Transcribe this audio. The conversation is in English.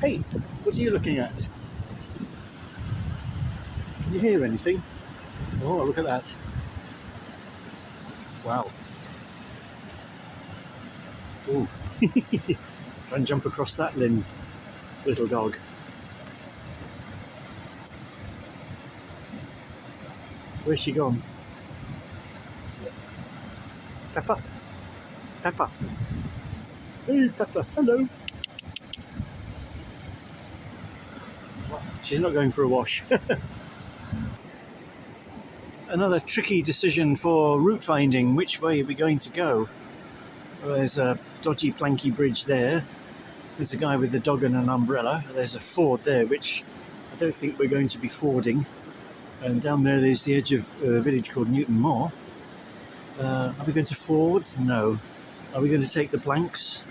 Hey, what are you looking at? Can you hear anything? Oh, look at that. Wow. Ooh. Try and jump across that limb, little dog. Where's she gone? Peppa? Peppa? Hey, Peppa, hello. She's not going for a wash. Another tricky decision for route finding. Which way are we going to go? Well, there's a dodgy planky bridge there. There's a guy with a dog and an umbrella. There's a ford there, which I don't think we're going to be fording. And down there's the edge of a village called Newtonmore. Are we going to ford? No. Are we going to take the planks?